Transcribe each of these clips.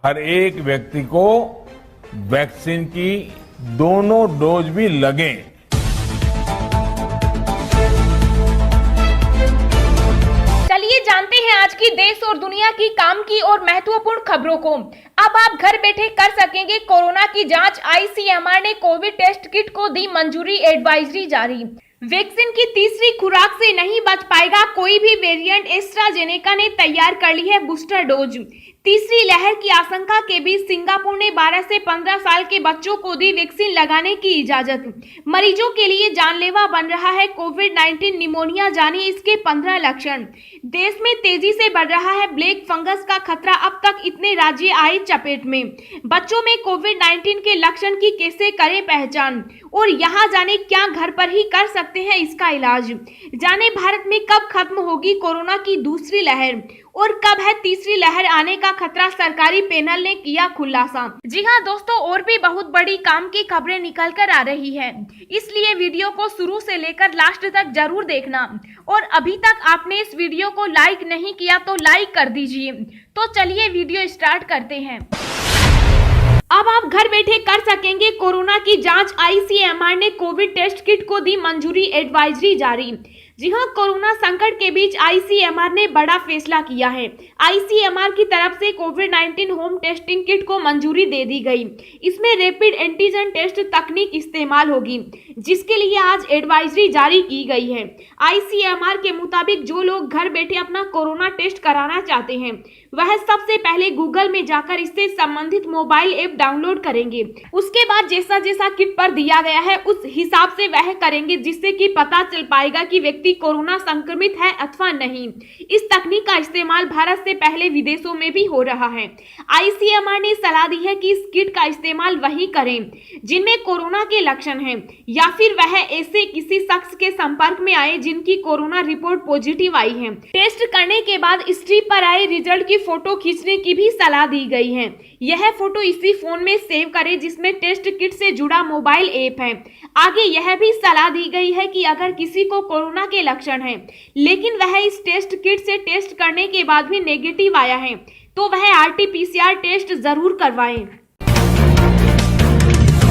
हर एक व्यक्ति को वैक्सीन की दोनों डोज भी लगे। चलिए जानते हैं आज की देश और दुनिया की काम की और महत्वपूर्ण खबरों को। अब आप घर बैठे कर सकेंगे कोरोना की जांच। आईसीएमआर ने कोविड टेस्ट किट को दी मंजूरी, एडवाइजरी जारी। वैक्सीन की तीसरी खुराक से नहीं बच पाएगा कोई भी वेरिएंट, एस्ट्राजेनेका ने तैयार कर ली है बूस्टर डोज। तीसरी लहर की आशंका के बीच सिंगापुर ने 12 से 15 साल के बच्चों को दी वैक्सीन लगाने की इजाजत। मरीजों के लिए जानलेवा बन रहा है कोविड-19 निमोनिया, जानिए इसके 15 लक्षण। देश में तेजी से बढ़ रहा है ब्लैक फंगस का खतरा, अब तक इतने राज्य आए चपेट में। बच्चों में कोविड-19 के लक्षण की कैसे करें पहचान, और यहाँ जाने क्या घर पर ही कर सकते हैं इसका इलाज। जाने भारत में कब खत्म होगी कोरोना की दूसरी लहर और कब है तीसरी लहर आने का खतरा, सरकारी पैनल ने किया खुलासा। जी हाँ दोस्तों, और भी बहुत बड़ी काम की खबरें निकल कर आ रही है, इसलिए वीडियो को शुरू से लेकर लास्ट तक जरूर देखना। और अभी तक आपने इस वीडियो को लाइक नहीं किया तो लाइक कर दीजिए। तो चलिए वीडियो स्टार्ट करते हैं। अब आप घर बैठे कर सकेंगे कोरोना की जांच। आईसीएमआर ने कोविड टेस्ट किट को दी मंजूरी, एडवाइजरी जारी। जी हां, कोरोना संकट के बीच आईसीएमआर ने बड़ा फैसला किया है। आईसीएमआर की तरफ से कोविड-19 होम टेस्टिंग किट को मंजूरी दे दी गई। इसमें रैपिड एंटीजन टेस्ट तकनीक इस्तेमाल होगी, जिसके लिए आज एडवाइजरी जारी की गई है। आईसीएमआर के मुताबिक जो लोग घर बैठे अपना कोरोना टेस्ट कराना चाहते हैं, वह सबसे पहले गूगल में जाकर इससे संबंधित मोबाइल ऐप डाउनलोड करेंगे। उसके बाद जैसा जैसा किट पर दिया गया है उस हिसाब से वह करेंगे, जिससे कि पता चल पाएगा कि व्यक्ति कोरोना संक्रमित है अथवा नहीं। इस तकनीक का इस्तेमाल भारत से पहले विदेशों में भी हो रहा है। आईसीएमआर ने सलाह दी है कि इस किट का इस्तेमाल वही करें जिनमें कोरोना के लक्षण हैं, या फिर वह ऐसे किसी शख्स के संपर्क में आए जिनकी कोरोना रिपोर्ट पॉजिटिव आई है। टेस्ट करने के बाद स्ट्रिप पर आए रिजल्ट की फोटो खींचने की भी सलाह दी गई है। यह फोटो इसी फोन में सेव करें जिसमें टेस्ट किट से जुड़ा मोबाइल ऐप है। आगे यह भी सलाह दी गई है कि अगर किसी को कोरोना के लक्षण हैं, लेकिन वह इस टेस्ट किट से टेस्ट करने के बाद भी नेगेटिव आया है, तो वह आरटी-पीसीआर टेस्ट जरूर करवाएं।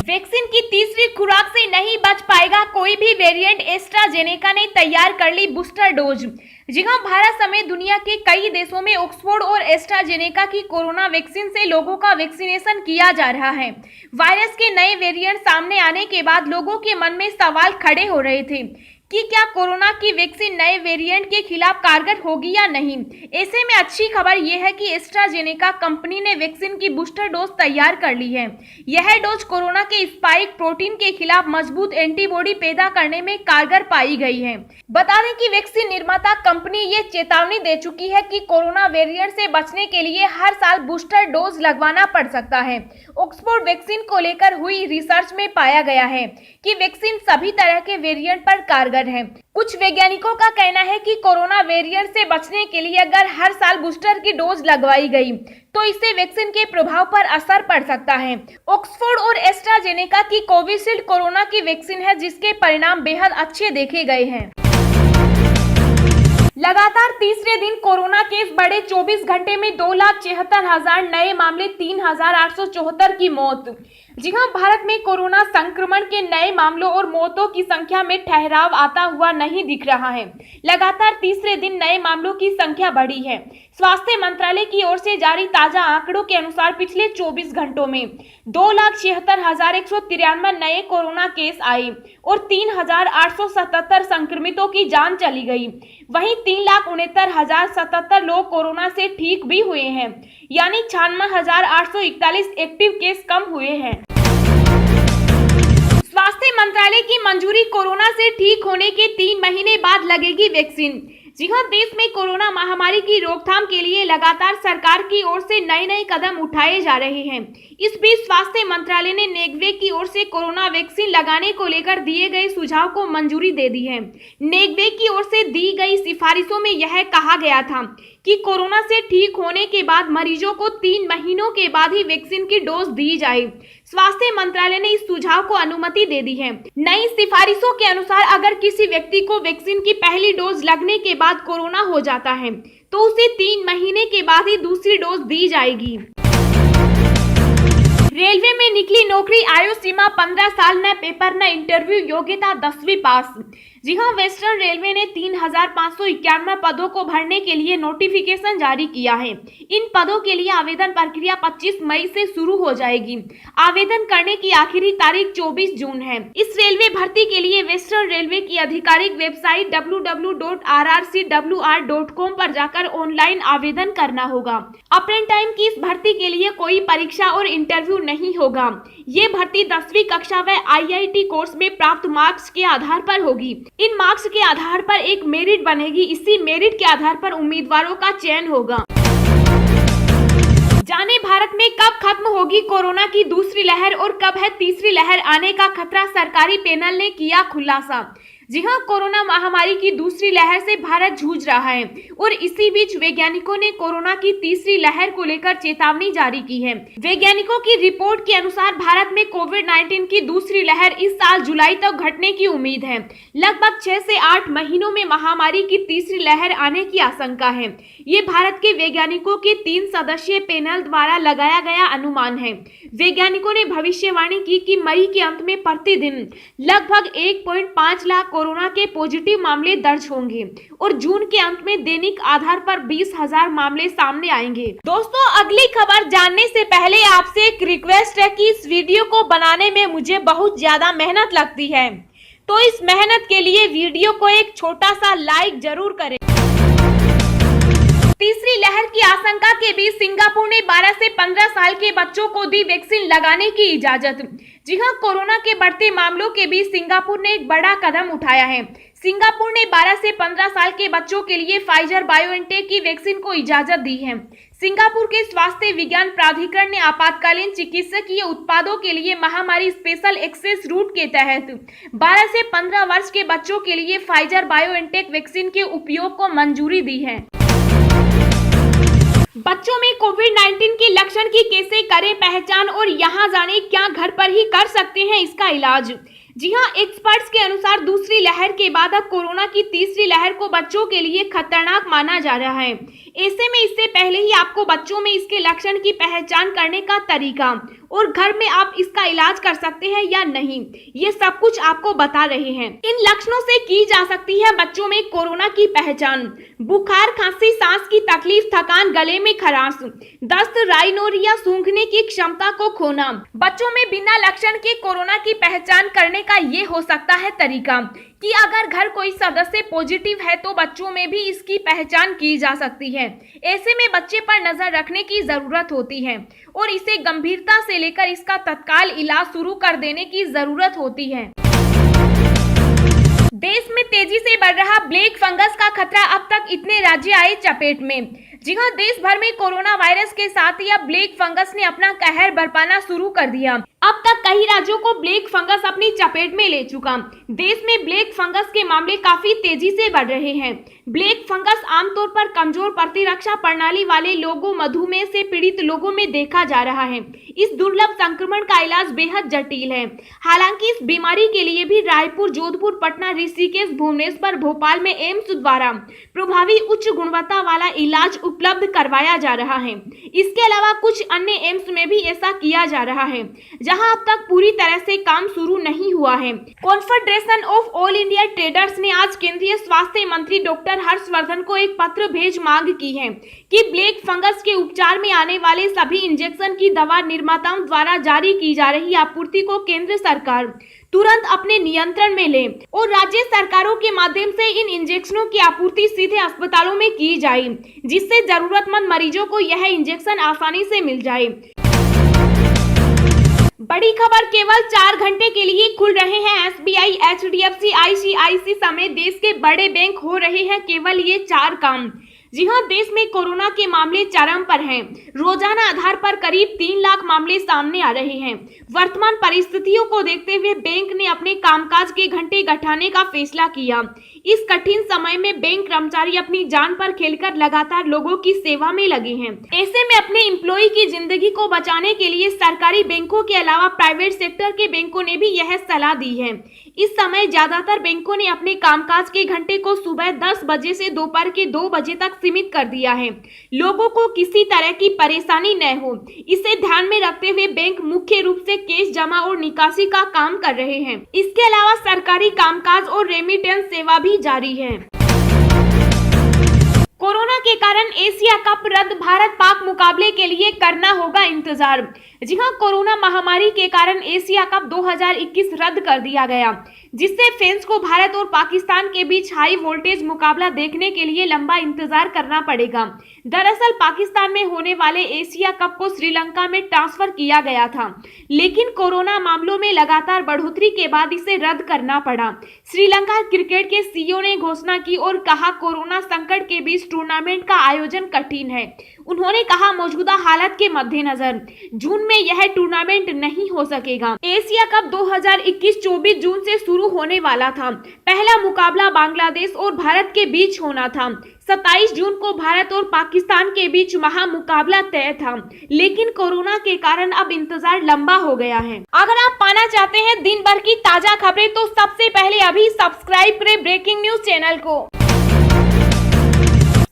वैक्सीन की तीसरी खुराक से नहीं बच पाएगा कोई भी वेरिएंट, एस्ट्राजेनेका ने तैयार कर ली बूस्टर डोज। जी हां, भारत समेत दुनिया के कई देशों में ऑक्सफोर्ड और एस्ट्राजेनेका की कोरोना वैक्सीन से लोगों का वैक्सीनेशन किया जा रहा है। वायरस के नए वेरिएंट सामने आने के बाद लोगों के मन में सवाल खड़े हो रहे थे कि क्या कोरोना की वैक्सीन नए वेरिएंट के खिलाफ कारगर होगी या नहीं। ऐसे में अच्छी खबर यह है कि एस्ट्राजेनेका कंपनी ने वैक्सीन की बूस्टर डोज तैयार कर ली है। यह डोज कोरोना के स्पाइक प्रोटीन के खिलाफ मजबूत एंटीबॉडी पैदा करने में कारगर पाई गई है। बता दें कि वैक्सीन निर्माता कंपनी ये चेतावनी दे चुकी है कि कोरोना वेरिएंट से बचने के लिए हर साल बूस्टर डोज लगवाना पड़ सकता है। ऑक्सफोर्ड वैक्सीन को लेकर हुई रिसर्च में पाया गया है कि वैक्सीन सभी तरह के वेरिएंट पर कारगर है। कुछ वैज्ञानिकों का कहना है कि कोरोना वेरिएंट से बचने के लिए अगर हर साल बूस्टर की डोज लगवाई गई तो इससे वैक्सीन के प्रभाव पर असर पड़ सकता है। ऑक्सफोर्ड और एस्ट्राजेनेका की कोविशील्ड कोरोना की वैक्सीन है, जिसके परिणाम बेहद अच्छे देखे गए हैं। लगातार तीसरे दिन कोरोना केस बढ़े, 24 घंटे में 2,76,000 नए मामले, 3,874 की मौत। जी हां, भारत में कोरोना संक्रमण के नए मामलों और मौतों की संख्या में ठहराव आता हुआ नहीं दिख रहा है। लगातार तीसरे दिन नए मामलों की संख्या बढ़ी है। स्वास्थ्य मंत्रालय की ओर से जारी ताजा आंकड़ों के अनुसार पिछले 24 घंटों में 2,76,193 नए कोरोना केस आए और 3,877 संक्रमितों की जान चली गई। वहीं 3,69,077 लोग कोरोना से ठीक भी हुए हैं, यानी 96,841 एक्टिव केस कम हुए हैं। स्वास्थ्य मंत्रालय की मंजूरी, कोरोना से ठीक होने के 3 महीने बाद लगेगी वैक्सीन। जी हां, देश में कोरोना महामारी की रोकथाम के लिए लगातार सरकार की ओर से नए कदम उठाए जा रहे हैं। इस बीच स्वास्थ्य मंत्रालय ने नेगवेक की ओर से कोरोना वैक्सीन लगाने को लेकर दिए गए सुझाव को मंजूरी दे दी है। नेगवेक की ओर से दी गई सिफारिशों में यह कहा गया था कि कोरोना से ठीक होने के बाद मरीजों को 3 महीनों के बाद ही वैक्सीन की डोज दी जाए। स्वास्थ्य मंत्रालय ने इस सुझाव को अनुमति दे दी है। नई सिफारिशों के अनुसार अगर किसी व्यक्ति को वैक्सीन की पहली डोज लगने के बाद कोरोना हो जाता है तो उसे 3 महीने के बाद ही दूसरी डोज दी जाएगी। रेलवे में निकली नौकरी, आयु सीमा 15 साल, न पेपर न इंटरव्यू, योग्यता 10वीं पास। जी हां, वेस्टर्न रेलवे ने 3,591 पदों को भरने के लिए नोटिफिकेशन जारी किया है। इन पदों के लिए आवेदन प्रक्रिया 25 मई से शुरू हो जाएगी। आवेदन करने की आखिरी तारीख 24 जून है। इस रेलवे भर्ती के लिए वेस्टर्न रेलवे की आधिकारिक वेबसाइट www.rrcwr.com पर जाकर ऑनलाइन आवेदन करना होगा। अप्रेंट टाइम की इस भर्ती के लिए कोई परीक्षा और इंटरव्यू नहीं होगा। ये भर्ती 10वीं कक्षा व IIT कोर्स में प्राप्त मार्क्स के आधार पर होगी। इन मार्क्स के आधार पर एक मेरिट बनेगी। इसी मेरिट के आधार पर उम्मीदवारों का चयन होगा। जाने भारत में कब खत्म होगी कोरोना की दूसरी लहर और कब है तीसरी लहर आने का खतरा, सरकारी पैनल ने किया खुलासा। जी हां, कोरोना महामारी की दूसरी लहर से भारत जूझ रहा है और इसी बीच वैज्ञानिकों ने कोरोना की तीसरी लहर को लेकर चेतावनी जारी की है। वैज्ञानिकों की रिपोर्ट के अनुसार भारत में कोविड-19 की दूसरी लहर इस साल जुलाई तक घटने की उम्मीद है। लगभग 6 से 8 महीनों में महामारी की तीसरी लहर आने की आशंका है। ये भारत के वैज्ञानिकों के 3 सदस्यीय पैनल द्वारा लगाया गया अनुमान है। वैज्ञानिकों ने भविष्यवाणी की कि मई के अंत में प्रतिदिन लगभग 1.5 लाख कोरोना के पॉजिटिव मामले दर्ज होंगे और जून के अंत में दैनिक आधार पर 20,000 मामले सामने आएंगे। दोस्तों, अगली खबर जानने से पहले आपसे एक रिक्वेस्ट है कि इस वीडियो को बनाने में मुझे बहुत ज्यादा मेहनत लगती है, तो इस मेहनत के लिए वीडियो को एक छोटा सा लाइक जरूर करें। तीसरी लहर की आशंका के बीच सिंगापुर ने 12 से 15 साल के बच्चों को दी वैक्सीन लगाने की इजाजत। जी हां, कोरोना के बढ़ते मामलों के बीच सिंगापुर ने एक बड़ा कदम उठाया है। सिंगापुर ने 12 से 15 साल के बच्चों के लिए फाइजर बायोएनटेक की वैक्सीन को इजाजत दी है। सिंगापुर के स्वास्थ्य विज्ञान प्राधिकरण ने आपातकालीन चिकित्सकीय उत्पादों के लिए महामारी स्पेशल एक्सेस रूट के तहत 12 से 15 वर्ष के बच्चों के लिए फाइजर बायोएनटेक वैक्सीन के उपयोग को मंजूरी दी है। बच्चों में कोविड-19 के लक्षण की कैसे करें पहचान और यहाँ जाने क्या घर पर ही कर सकते हैं इसका इलाज। जी हां, एक्सपर्ट्स के अनुसार दूसरी लहर के बाद अब कोरोना की तीसरी लहर को बच्चों के लिए खतरनाक माना जा रहा है। ऐसे में इससे पहले ही आपको बच्चों में इसके लक्षण की पहचान करने का तरीका और घर में आप इसका इलाज कर सकते हैं या नहीं, ये सब कुछ आपको बता रहे हैं। इन लक्षणों से की जा सकती है बच्चों में कोरोना की पहचान: बुखार, खांसी, सांस की तकलीफ, थकान, गले में खराश, दस्त, राइनोरिया, सूंघने की क्षमता को खोना। बच्चों में बिना लक्षण के कोरोना की पहचान करने का ये हो सकता है तरीका कि अगर घर कोई सदस्य पॉजिटिव है तो बच्चों में भी इसकी पहचान की जा सकती है। ऐसे में बच्चे पर नजर रखने की जरूरत होती है और इसे गंभीरता से लेकर इसका तत्काल इलाज शुरू कर देने की जरूरत होती है। देश में तेजी से बढ़ रहा ब्लैक फंगस का खतरा, अब तक इतने राज्य आए चपेट में। जी हां, देश भर में कोरोना वायरस के साथ ही अब ब्लैक फंगस ने अपना कहर बरपाना शुरू कर दिया। अब तक कई राज्यों को ब्लैक फंगस अपनी चपेट में ले चुका। देश में ब्लैक फंगस के मामले काफी तेजी से बढ़ रहे हैं। ब्लैक फंगस आमतौर पर कमजोर प्रतिरक्षा प्रणाली वाले लोगों, मधुमेह से पीड़ित लोगों में देखा जा रहा है। इस दुर्लभ संक्रमण का इलाज बेहद जटिल है। हालांकि इस बीमारी के लिए भी रायपुर, जोधपुर, पटना, ऋषिकेश, भुवनेश्वर, भोपाल में एम्स द्वारा प्रभावी उच्च गुणवत्ता वाला इलाज उपलब्ध करवाया जा रहा है। इसके अलावा कुछ अन्य एम्स में भी ऐसा किया जा रहा है जहां अब तक पूरी तरह से काम शुरू नहीं हुआ है। Confederation of all India traders ने आज केंद्रीय स्वास्थ्य मंत्री डॉक्टर हर्षवर्धन को एक पत्र भेज मांग की है कि ब्लैक फंगस के उपचार में आने वाले सभी इंजेक्शन की दवा निर्माताओं द्वारा जारी की जा रही आपूर्ति को केंद्र सरकार तुरंत अपने नियंत्रण में ले और राज्य सरकारों के माध्यम से इन इंजेक्शनों की आपूर्ति सीधे अस्पतालों में की जाए, जिससे जरूरतमंद मरीजों को यह इंजेक्शन आसानी से मिल जाए। बड़ी खबर, केवल 4 घंटे के लिए खुल रहे हैं SBI, HDFC, ICICI समेत देश के बड़े बैंक हो रहे हैं केवल ये 4 काम। जी हां, देश में कोरोना के मामले चरम पर हैं। रोजाना आधार पर करीब 3 लाख मामले सामने आ रहे हैं। वर्तमान परिस्थितियों को देखते हुए बैंक ने अपने कामकाज के घंटे घटाने का फैसला किया। इस कठिन समय में बैंक कर्मचारी अपनी जान पर खेलकर लगातार लोगों की सेवा में लगे हैं। ऐसे में अपने एम्प्लॉय की जिंदगी को बचाने के लिए सरकारी बैंकों के अलावा प्राइवेट सेक्टर के बैंकों ने भी यह सलाह दी है। इस समय ज्यादातर बैंकों ने अपने कामकाज के घंटे को सुबह 10 बजे से दोपहर के 2 बजे तक सीमित कर दिया है। लोगों को किसी तरह की परेशानी न हो, इसे ध्यान में रखते हुए बैंक मुख्य रूप से कैश जमा और निकासी का काम कर रहे हैं। इसके अलावा सरकारी कामकाज और रेमिटेंस सेवा भी जारी है। कोरोना के कारण एशिया कप रद्द, भारत पाक मुकाबले के लिए करना होगा इंतजार। जी हां, कोरोना महामारी के कारण एशिया कप 2021 रद्द कर दिया गया, जिससे फैंस को भारत और पाकिस्तान के बीच हाई वोल्टेज मुकाबला देखने के लिए लंबा इंतजार करना पड़ेगा। दरअसल पाकिस्तान में होने वाले एशिया कप को श्रीलंका में ट्रांसफर किया गया था, लेकिन कोरोना मामलों में लगातार बढ़ोतरी के बाद इसे रद्द करना पड़ा। श्रीलंका क्रिकेट के सीईओ ने घोषणा की और कहा, कोरोना संकट के बीच टूर्नामेंट का आयोजन कठिन है। उन्होंने कहा, मौजूदा हालत के मद्देनजर जून में यह टूर्नामेंट नहीं हो सकेगा। एशिया कप 2021 24 जून से शुरू होने वाला था। पहला मुकाबला बांग्लादेश और भारत के बीच होना था। 27 जून को भारत और पाकिस्तान के बीच महामुकाबला तय था, लेकिन कोरोना के कारण अब इंतजार लंबा हो गया है। अगर आप पाना चाहते हैं दिन भर की ताजा खबरें, तो सबसे पहले अभी सब्सक्राइब करें ब्रेकिंग न्यूज चैनल को।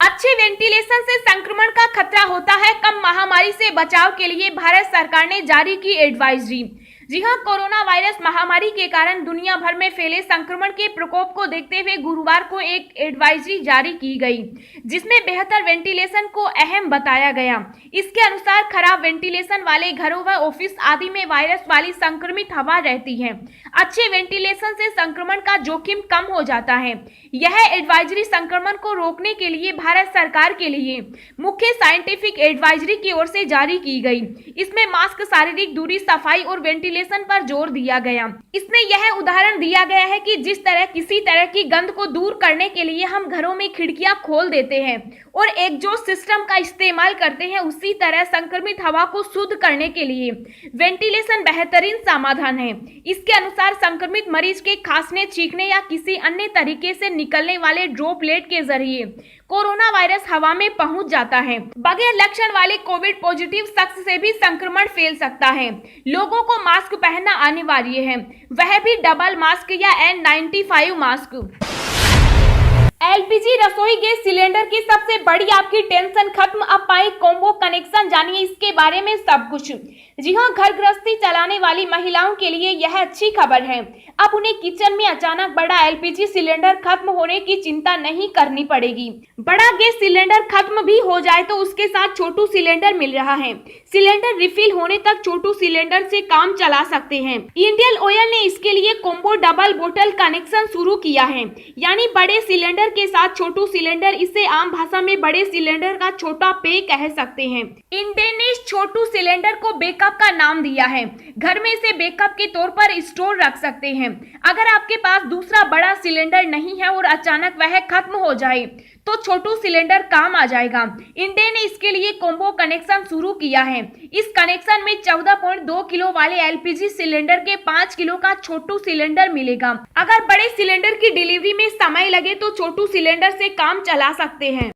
अच्छे वेंटिलेशन से संक्रमण का खतरा होता है कम, महामारी से बचाव के लिए भारत सरकार ने जारी की एडवाइजरी। जी हां, कोरोना वायरस महामारी के कारण दुनिया भर में फैले संक्रमण के प्रकोप को देखते हुए गुरुवार को एक एडवाइजरी जारी की गई, जिसमें बेहतर वेंटिलेशन को अहम बताया गया। इसके अनुसार खराब वेंटिलेशन वाले घरों व ऑफिस आदि में वायरस वाली संक्रमित हवा रहती है। अच्छे वेंटिलेशन से संक्रमण का जोखिम कम हो जाता है। यह एडवाइजरी संक्रमण को रोकने के लिए भारत सरकार के लिए मुख्य साइंटिफिक एडवाइजरी की ओर से जारी की गई। इसमें मास्क, शारीरिक दूरी, सफाई और वेंटिलेशन पर जोर दिया गया। इसमें यह उदाहरण दिया गया है कि जिस तरह किसी तरह की गंध को दूर करने के लिए हम घरों में खिड़कियां खोल देते हैं और एग्जॉस्ट सिस्टम का इस्तेमाल करते हैं, उसी तरह संक्रमित हवा को शुद्ध करने के लिए वेंटिलेशन बेहतरीन समाधान है। इसके अनुसार संक्रमित मरीज के खांसने, छींकने या किसी अन्य तरीके से निकलने वाले ड्रॉपलेट के जरिए कोरोना वायरस हवा में पहुंच जाता है। बगैर लक्षण वाले कोविड पॉजिटिव शख्स से भी संक्रमण फैल सकता है। लोगों को मास्क पहनना अनिवार्य है, वह भी डबल मास्क या N95 मास्क। एलपीजी रसोई गैस सिलेंडर की सबसे बड़ी आपकी टेंशन खत्म, अब पाए कॉम्बो कनेक्शन, जानिए इसके बारे में सब कुछ। जी हां, घर गृहस्थी चलाने वाली महिलाओं के लिए यह अच्छी खबर है। अब उन्हें किचन में अचानक बड़ा एलपीजी सिलेंडर खत्म होने की चिंता नहीं करनी पड़ेगी। बड़ा गैस सिलेंडर खत्म भी हो जाए तो उसके साथ छोटू सिलेंडर मिल रहा है। सिलेंडर रिफिल होने तक छोटू सिलेंडर से काम चला सकते हैं। इंडियन ऑयल ने इसके लिए कॉम्बो डबल बोतल कनेक्शन शुरू किया है, यानी बड़े सिलेंडर के साथ छोटू सिलेंडर। इसे आम भाषा में बड़े सिलेंडर का छोटा पे कह सकते हैं। इंडियन ने इस छोटू सिलेंडर को बैकअप का नाम दिया है। घर में इसे बैकअप के तौर पर स्टोर रख सकते हैं। अगर आपके पास दूसरा बड़ा सिलेंडर नहीं है और अचानक वह खत्म हो जाए तो छोटू सिलेंडर काम आ जाएगा। इंडियन ने इसके लिए कॉम्बो कनेक्शन शुरू किया है। इस कनेक्शन में 14.2 किलो वाले एलपीजी सिलेंडर के 5 किलो का छोटू सिलेंडर मिलेगा। अगर बड़े सिलेंडर की डिलीवरी में समय लगे तो छोटू सिलेंडर से काम चला सकते हैं।